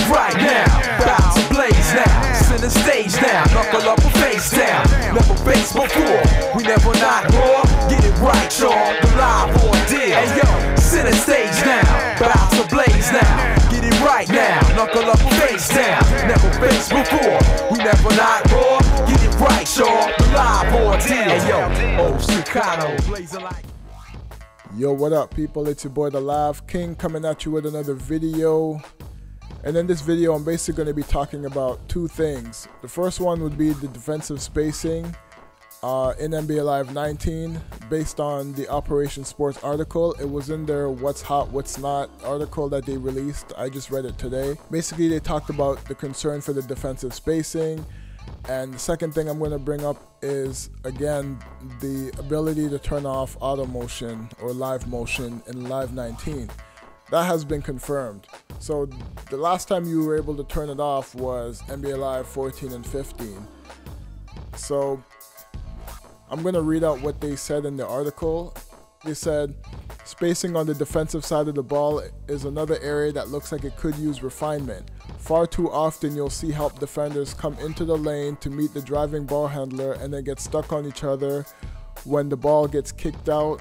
right now. About to blaze now. Center stage now. Knuckle up and face down. Never faced before. We never not raw. Get it right, y'all. The live ordeal. Hey yo, center stage now. About to blaze now. Get it right now. Knuckle up and face down. Never faced before. We never not raw. Get it right, y'all. The live ordeal. Hey yo, old staccato. Blazing like. Yo, what up people, it's your boy the Live King coming at you with another video. And in this video I'm basically going to be talking about two things. The first one would be the defensive spacing in NBA Live 19 based on the Operation Sports article. It was in their What's Hot, What's Not article that they released. I just read it today. Basically they talked about the concern for the defensive spacing. And the second thing I'm going to bring up is, again, the ability to turn off auto motion or live motion in Live 19. That has been confirmed. So the last time you were able to turn it off was NBA Live 14 and 15. So I'm going to read out what they said in the article. They said, spacing on the defensive side of the ball is another area that looks like it could use refinement. Far too often you'll see help defenders come into the lane to meet the driving ball handler and then get stuck on each other when the ball gets kicked out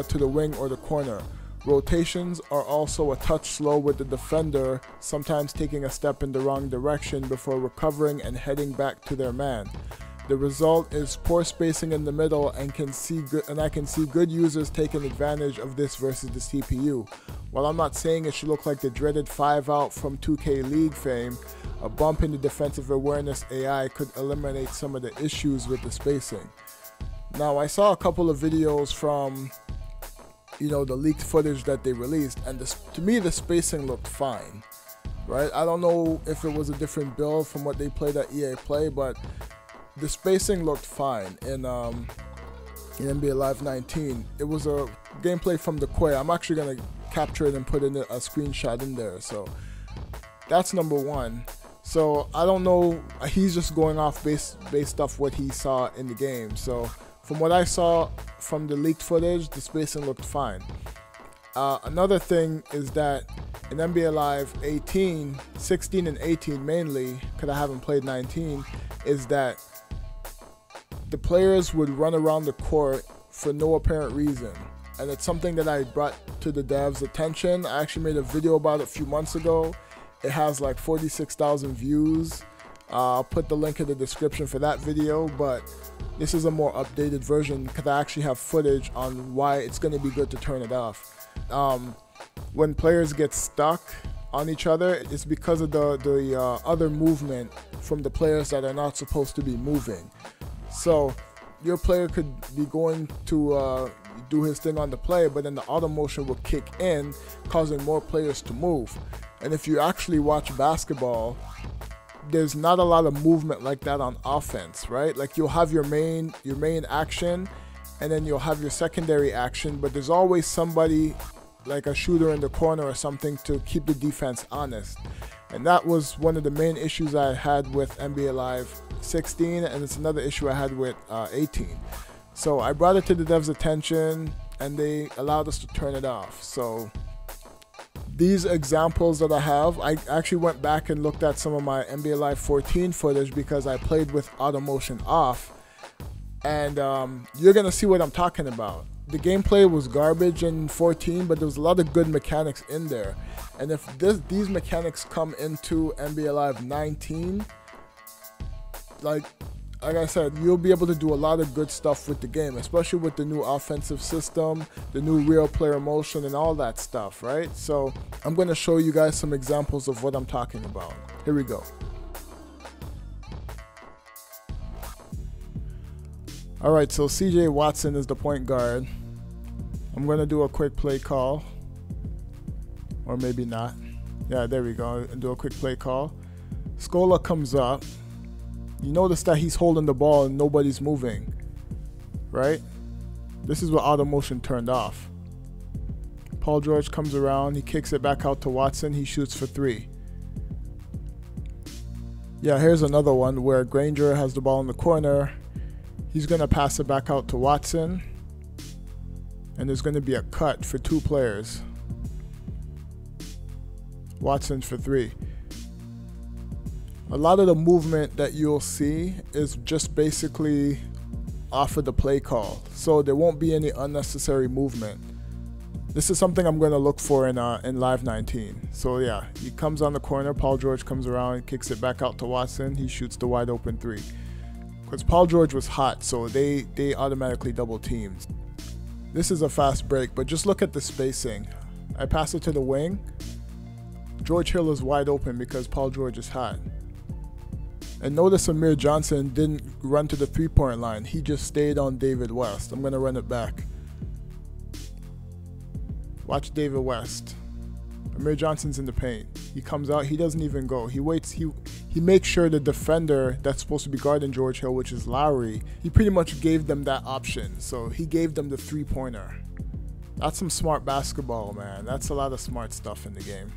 to the wing or the corner. Rotations are also a touch slow, with the defender sometimes taking a step in the wrong direction before recovering and heading back to their man. The result is poor spacing in the middle, and I can see good users taking advantage of this versus the CPU. While I'm not saying it should look like the dreaded 5-out from 2K League fame, a bump in the defensive awareness AI could eliminate some of the issues with the spacing. Now, I saw a couple of videos from, you know, the leaked footage that they released, and to me the spacing looked fine, right? I don't know if it was a different build from what they played at EA Play, but the spacing looked fine in NBA Live 19. It was a gameplay from the Quay. I'm actually going to capture it and put in a screenshot in there. So that's number one. So I don't know. He's just going off based off what he saw in the game. So from what I saw from the leaked footage, the spacing looked fine. Another thing is that in NBA Live 18, 16 and 18 mainly, because I haven't played 19, is that the players would run around the court for no apparent reason. And it's something that I brought to the devs' attention. I actually made a video about it a few months ago. It has like 46,000 views. I'll put the link in the description for that video, but this is a more updated version because I actually have footage on why it's going to be good to turn it off. When players get stuck on each other, it's because of the other movement from the players that are not supposed to be moving. So your player could be going to do his thing on the play, but then the auto motion will kick in, causing more players to move. And if you actually watch basketball, there's not a lot of movement like that on offense, right? Like you'll have your main action, and then you'll have your secondary action, but there's always somebody like a shooter in the corner or something to keep the defense honest. And that was one of the main issues I had with NBA Live 16, and it's another issue I had with 18. So I brought it to the devs' attention, and they allowed us to turn it off. So these examples that I have, I actually went back and looked at some of my NBA Live 14 footage because I played with auto motion off, and you're gonna see what I'm talking about. The gameplay was garbage in 14, but there was a lot of good mechanics in there. And if these mechanics come into NBA Live 19, like I said, you'll be able to do a lot of good stuff with the game, especially with the new offensive system, the new real player motion, and all that stuff, right? So I'm going to show you guys some examples of what I'm talking about. Here we go. All right, so CJ Watson is the point guard. I'm going to do a quick play call. Or maybe not. Yeah, there we go. Do a quick play call. Scola comes up. You notice that he's holding the ball and nobody's moving, right? This is what auto motion turned off. Paul George comes around. He kicks it back out to Watson. He shoots for 3. Yeah, here's another one where Granger has the ball in the corner. He's going to pass it back out to Watson. And there's going to be a cut for 2 players. Watson for 3. A lot of the movement that you'll see is just basically off of the play call, so there won't be any unnecessary movement. This is something I'm going to look for in Live 19. So yeah, he comes on the corner, Paul George comes around, kicks it back out to Watson, he shoots the wide open three. Because Paul George was hot, so they automatically double teamed. This is a fast break, but just look at the spacing. I pass it to the wing, George Hill is wide open because Paul George is hot. And notice Amir Johnson didn't run to the three-point line, he just stayed on David West. I'm going to run it back. Watch David West. Amir Johnson's in the paint. He comes out, he doesn't even go. He waits, he makes sure the defender that's supposed to be guarding George Hill, which is Lowry, he pretty much gave them that option. So he gave them the three-pointer. That's some smart basketball, man. That's a lot of smart stuff in the game.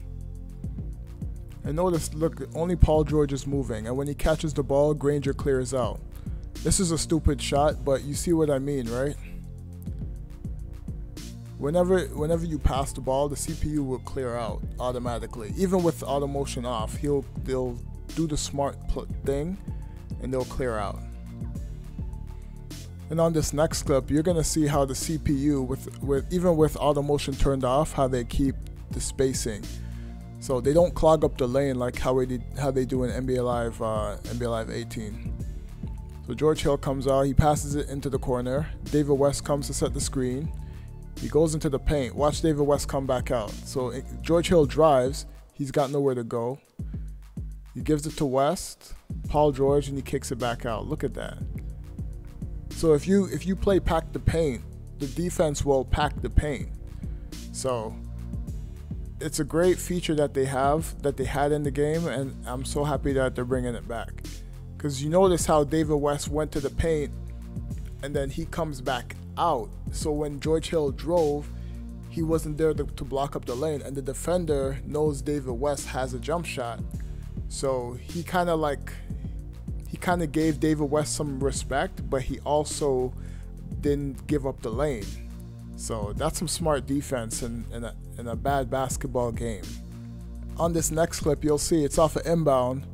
And notice, look, only Paul George is moving, and when he catches the ball, Granger clears out. This is a stupid shot, but you see what I mean, right? Whenever you pass the ball, the CPU will clear out automatically. Even with auto motion off, they'll do the smart thing and they'll clear out. And on this next clip, you're gonna see how the CPU, even with auto motion turned off, how they keep the spacing, so they don't clog up the lane like how they do in NBA Live 18. So George Hill comes out, he passes it into the corner. David West comes to set the screen. He goes into the paint. Watch David West come back out. So George Hill drives. He's got nowhere to go. He gives it to West, Paul George, and he kicks it back out. Look at that. So if you play pack the paint, the defense will pack the paint. So it's a great feature that they had in the game, and I'm so happy that they're bringing it back. Because you notice how David West went to the paint, and then he comes back out. So when George Hill drove, he wasn't there to block up the lane, and the defender knows David West has a jump shot, so he kind of gave David West some respect, but he also didn't give up the lane. So that's some smart defense in a bad basketball game. On this next clip, you'll see it's off an inbound.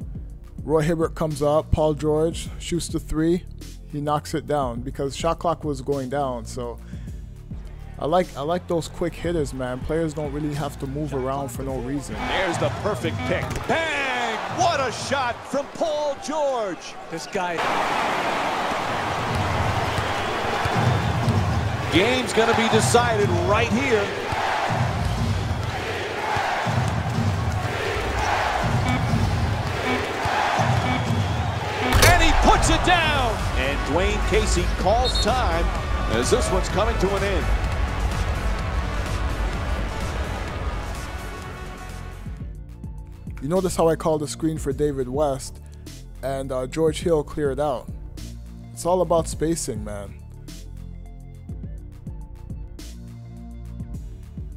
Roy Hibbert comes up, Paul George shoots the three. He knocks it down because shot clock was going down. So I like those quick hitters, man. Players don't really have to move around for no reason. There's the perfect pick. Bang! What a shot from Paul George. This guy. Game's going to be decided right here. And he puts it down. And Dwayne Casey calls time as this one's coming to an end. You notice how I called the screen for David West and George Hill cleared out. It's all about spacing, man.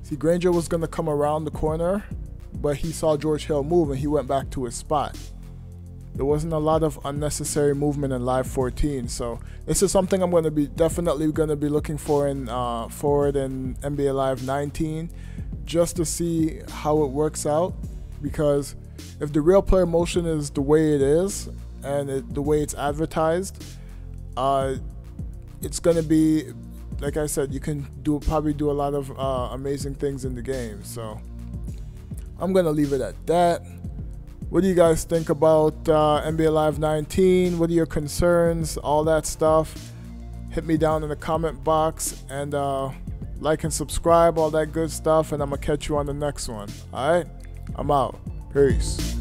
See, Granger was going to come around the corner, but he saw George Hill move and he went back to his spot. There wasn't a lot of unnecessary movement in Live 14, so this is something I'm definitely going to be looking for in forward in NBA Live 19, just to see how it works out. Because if the real player motion is the way it is and the way it's advertised, it's going to be, like I said, you can probably do a lot of amazing things in the game. So I'm going to leave it at that. What do you guys think about NBA Live 19? What are your concerns? All that stuff. Hit me down in the comment box and like and subscribe, all that good stuff. And I'm going to catch you on the next one. All right? I'm out. Peace.